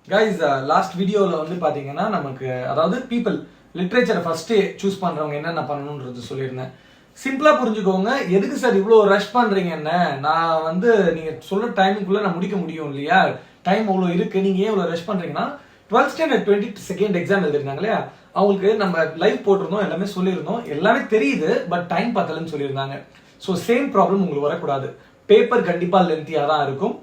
Guys last வீடியோவில் வந்து பார்த்தீங்கன்னா நமக்கு அதாவது பீப்புள் லிட்ரேச்சரை ஃபர்ஸ்ட் சூஸ் பண்ணுறவங்க என்னென்ன பண்ணணுன்றது சொல்லியிருந்தேன். சிம்பிளாக புரிஞ்சுக்கோங்க. எதுக்கு சார் இவ்வளோ ரஷ் பண்ணுறீங்க? என்ன நான் வந்து நீங்கள் சொல்கிற டைமுக்குள்ளே நான் முடிக்க முடியும் இல்லையா? டைம் அவ்வளோ இருக்குது, நீங்கள் ஏன் இவ்வளோ ரஷ் பண்ணுறீங்கன்னா 12th ஸ்டாண்டர்ட் 22nd எக்ஸாம் எழுதிருந்தாங்க இல்லையா, அவங்களுக்கு நம்ம லைவ் போட்டிருந்தோம், எல்லாமே சொல்லியிருந்தோம், எல்லாமே தெரியுது, பட் டைம் பத்தலன்னு சொல்லியிருந்தாங்க. ஸோ சேம் ப்ராப்ளம் உங்களுக்கு வரக்கூடாது. பேப்பர் கண்டிப்பாக லென்த்தியாக தான் இருக்கும்.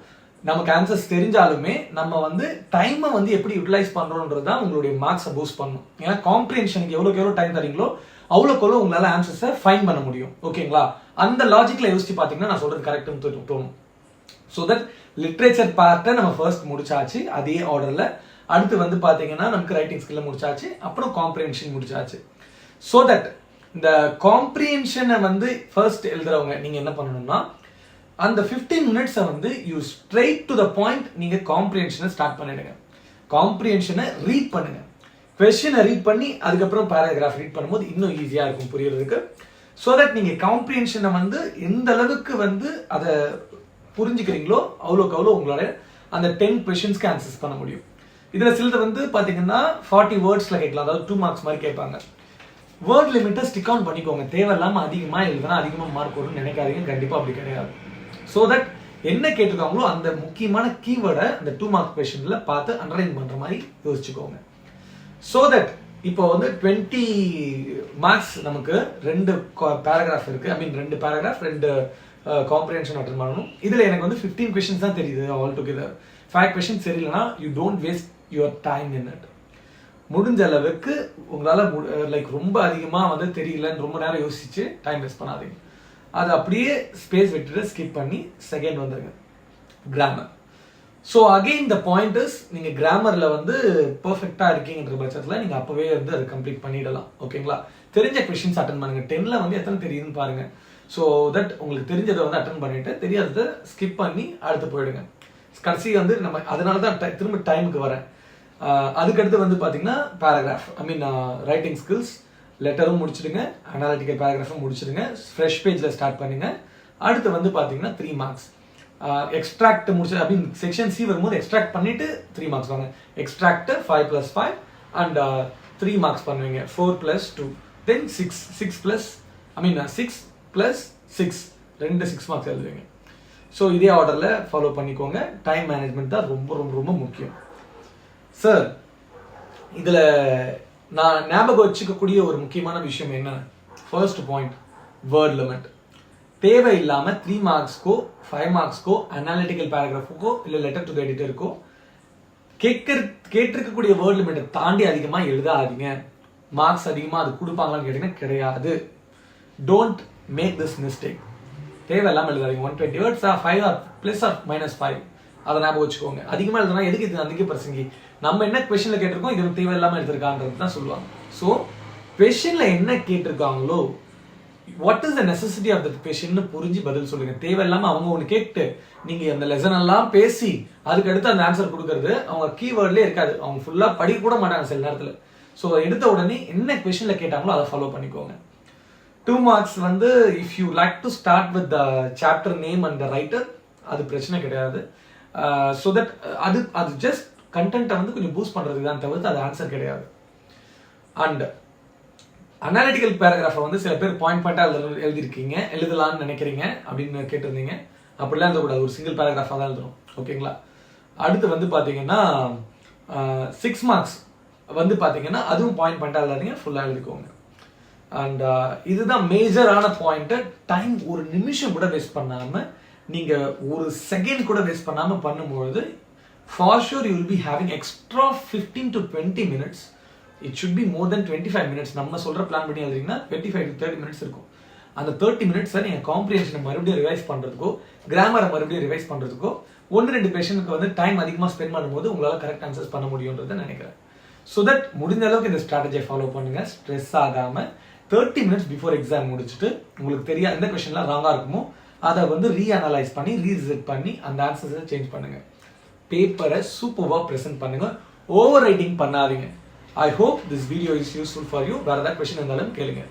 நமக்கு ஆன்சர்ஸ் தெரிஞ்சாலுமே நம்ம வந்து டைமை வந்து எப்படி யூட்டிலைஸ் பண்றோன்றது தான் உங்களுடைய மார்க்ஸை பூஸ்ட் பண்ணும். ஏன்னா காம்ப்ரிஹென்ஷனுக்கு எவ்வளோக்கு எவ்வளோ டைம் தரீங்களோ அவ்வளோக்கு உங்களால் ஆன்சர்ஸை ஃபைன் பண்ண முடியும். ஓகேங்களா? அந்த லாஜிக்ல யோசிச்சு பார்த்தீங்கன்னா நான் சொல்றது கரெக்ட்னு தோணும். ஸோ தட் லிட்ரேச்சர் பார்ட்டை நம்ம ஃபர்ஸ்ட் முடிச்சாச்சு அதே ஆர்டர்ல. அடுத்து வந்து பார்த்தீங்கன்னா நமக்கு ரைட்டிங் ஸ்கில்ல முடிச்சாச்சு, அப்புறம் காம்ப்ரிஹென்ஷன் முடிச்சாச்சு. ஸோ தட் இந்த காம்ப்ரிஹென்ஷனை வந்து ஃபர்ஸ்ட் எழுதுறவங்க நீங்க என்ன பண்ணணும்னா அந்த 15 மினிட்ஸை வந்து you straight to the point நீங்க காம்ப்ரிஹென்ஷனை ஸ்டார்ட் பண்ணிடுங்க. காம்ப்ரிஹென்ஷனை ரீட் பண்ணுங்க. கொஸ்டினை ரீட் பண்ணி அதுக்கப்புறம் பேராகிராஃப் ரீட் பண்ணும்போது இன்னும் ஈஸியா இருக்கும் புரியறதுக்கு. ஸோ தட் நீங்க காம்ப்ரிஹென்ஷனை வந்து எந்த அளவுக்கு வந்து அதை புரிஞ்சுக்கிறீங்களோ அவ்வளோக்கு அவ்வளோ உங்களோட அந்த 10 கொஸ்டின்ஸ்க்கு ஆன்சர்ஸ் பண்ண முடியும். இதுல சிலது வந்து பாத்தீங்கன்னா 40 வேர்ட்ஸ்ல கேட்கலாம், அதாவது 2 மார்க்ஸ் மாதிரி கேட்பாங்க. வேர்ட் லிமிட்டை ஸ்டிக் ஆன் பண்ணிக்கோங்க. தேவையில்லாம அதிகமா எழுதுனா அதிகமா மார்க் வரும்னு நினைக்காதீங்க. கண்டிப்பா அப்படி கிடையாது. ஸோ தட் என்ன கேட்டிருக்காங்களோ அந்த முக்கியமான கீவேர்டை அந்த 2 மார்க் கொஸ்டின்ல பார்த்து அண்டர்லைன் பண்ற மாதிரி யோசிச்சுக்கோங்க. ஸோ தட் இப்போ வந்து 20 மார்க்ஸ் நமக்கு 2 பேராகிராஃப் இருக்கு. ஐ மீன் 2 பேராகிராஃப் 2 காம்ப்ரிஹென்ஷன் அட்டெண்ட் பண்ணணும். இதுல எனக்கு வந்து 15 கொஸ்டின்ஸ் தான் தெரியுது ஆல் டுகெதர். 5 கொஸ்டின்ஸ் தெரியலனா you don't waste your time in it. முடிஞ்ச அளவுக்கு உங்களால லைக் ரொம்ப அதிகமா வந்து தெரியலன்னு ரொம்ப நேரம் யோசிச்சு டைம் வேஸ்ட் பண்ணாதீங்க. அது அப்படியே ஸ்பேஸ் விட்டுட்டு ஸ்கிப் பண்ணி செகண்ட் வந்துருங்க grammar. So again the point is நீங்க கிராமர்ல வந்து பெர்ஃபெக்டா இருக்கீங்கன்ற பட்சத்தில் நீங்க அப்பவே வந்து அதை கம்ப்ளீட் பண்ணிடலாம். ஓகேங்களா? தெரிஞ்ச கொஸ்டின்ஸ் அட்டன் பண்ணுங்க. 10ல வந்து எத்தனை தெரியுதுன்னு பாருங்க. ஸோ தட் உங்களுக்கு தெரிஞ்சதை வந்து அட்டன் பண்ணிட்டு தெரியாததை ஸ்கிப் பண்ணி அடுத்து போயிடுங்க. கடைசி வந்து நம்ம அதனால தான் திரும்ப டைமுக்கு வரேன். அதுக்கடுத்து வந்து பார்த்தீங்கன்னா பேராகிராஃப், ஐ மீன் ரைட்டிங் ஸ்கில்ஸ், லெட்டரும் முடிச்சிடுங்க, அனாலிட்டிக்கல் பேராகிராஃபும் முடிச்சிடுங்க, ஃப்ரெஷ் பேஜில் ஸ்டார்ட் பண்ணுங்க. அடுத்து வந்து பார்த்தீங்கன்னா 3 மார்க்ஸ் எக்ஸ்ட்ராக்ட் முடிச்சு, ஐ மீன் செக்ஷன் சி வரும்போது எக்ஸ்ட்ராக்ட் பண்ணிட்டு 3 மார்க்ஸ் வாங்க. எக்ஸ்ட்ராக்ட் 5+5 அண்ட் 3 மார்க்ஸ் பண்ணுவீங்க. 4+2 தென் 6 2 6 மார்க்ஸ் எழுதுவீங்க. ஸோ இதே ஆர்டரில் ஃபாலோ பண்ணிக்கோங்க. டைம் மேனேஜ்மெண்ட் தான் ரொம்ப ரொம்ப ரொம்ப முக்கியம். சார் இதில் நான் ஞாபகம் வச்சுக்கக்கூடிய ஒரு முக்கியமான விஷயம் என்ன, ஃபர்ஸ்ட் பாயிண்ட் வேர்ட் லிமிட். தேவையில்லாம 3 மார்க்ஸ்க்கோ 5 மார்க்ஸ்க்கோ அனாலிட்டிக்கல் பேராகிராஃபுக்கோ இல்லை லெட்டர் டு த எடிட்டருக்கோ கேட்டிருக்கக்கூடிய வேர்ட் லிமிட்டை தாண்டி அதிகமாக எழுதாதீங்க. மார்க்ஸ் அதிகமாக அது கொடுப்பாங்களான்னு கேட்டீங்கன்னா கிடையாது. Don't make this mistake. தேவையில்லாமல் எழுதாதீங்க. 120 வேர்ட்ஸ் 5 ஆர் ப்ளஸ் ஆர் -5 அதை ஞாபகம் வச்சுக்கோங்க. அதிகமாக எழுதுனா எதுக்கு இது அதிக பிரசங்கி, நம்ம என்ன கொஸ்டின்ல கேட்டிருக்கோம் இது தேவையில்லாம எடுத்திருக்கான்றது தான் சொல்லுவாங்க. ஸோ கொஸ்டின்ல என்ன கேட்டிருக்காங்களோ what is the necessity of that கொஸ்டின்னு புரிஞ்சு பதில் சொல்லுங்க. தேவையில்லாம அவங்க ஒன்று கேட்டு நீங்க அந்த லெசன் எல்லாம் பேசி அதுக்கு அடுத்து அந்த ஆன்சர் கொடுக்கறது அவங்க கீவேர்ட்லேயே இருக்காது. அவங்க ஃபுல்லா படிக்க கூட மாட்டாங்க சில நேரத்தில். ஸோ எடுத்த உடனே என்ன கொஸ்டின்ல கேட்டாங்களோ அதை ஃபாலோ பண்ணிக்கோங்க. 2 மார்க்ஸ் வந்து if you like to start with the chapter name and the writer அது பிரச்சனை கிடையாது. ஸோ தட் அது ஜஸ்ட் கண்டென்ட்டை வந்து கொஞ்சம் பூஸ்ட் பண்றதுக்கு தான் தவிர்த்து அது ஆன்சர் கிடையாது. அண்ட் அனாலிட்டிக்கல் பேராகிராஃபை வந்து சில பேர் பாயிண்டா எழுதிருக்கீங்க, எழுதலாம்னு நினைக்கிறீங்க அப்படின்னு கேட்டிருந்தீங்க. அப்படிலாம் எழுதக்கூடாது. ஒரு சிங்கிள் பேராகிராஃபாக தான் எழுதணும். ஓகேங்களா? அடுத்து வந்து பார்த்தீங்கன்னா 6 மார்க்ஸ் வந்து பார்த்தீங்கன்னா அதுவும் பாயிண்டா எழுதாதீங்க, ஃபுல்லாக எழுதிக்கோங்க. அண்ட் இதுதான் மேஜரான பாயிண்ட். டைம் ஒரு நிமிஷம் கூட வேஸ்ட் பண்ணாம நீங்க ஒரு செகண்ட் கூட வேஸ்ட் பண்ணாம பண்ணும்பொழுது for sure you will be having extra 15 to 20 minutes. It should be more than 25 minutes. நம்ம சொல்ற பிளான் பண்ணி எழுதுறீங்கன்னா 25 to 30 minutes இருக்கும். அந்த 30 மினிட்ஸை நீங்க காம்ப்ரிஹென்ஷனை மறுபடியும் ரிவைஸ் பண்றதுக்கோ கிராமரை மறுபடியும் ரிவைஸ் பண்றதுக்கோ 1-2 கொஸ்டினுக்கு வந்து டைம் அதிகமாக ஸ்பெண்ட் பண்ணும்போது உங்களால கரெக்ட் ஆன்சர்ஸ் பண்ண முடியும்ன்றதை நினைக்கிறேன். ஸோ தட் முடிஞ்ச அளவுக்கு இந்த ஸ்ட்ராட்டஜியை ஃபாலோ பண்ணுங்க. ஸ்ட்ரெஸ் ஆகாம 30 மினிட்ஸ் பிஃபோர் எக்ஸாம் முடிச்சுட்டு உங்களுக்கு தெரியாது எந்த கொஸ்டின்லாம் ராங்கா இருக்குமோ அதை வந்து ரீஅனலைஸ் பண்ணி ரீவிசிட் பண்ணி அந்த ஆன்சர்ஸை சேஞ்ச் பண்ணுங்க. பேப்பரை சூப்பர்வா பிரசன்ட் பண்ணுங்க. ஓவர் ரைட்டிங் பண்ணாதீங்க. I hope this video is useful for you. வேற ஏதாவது கொஸ்டின் இருந்தாலும் கேளுங்க.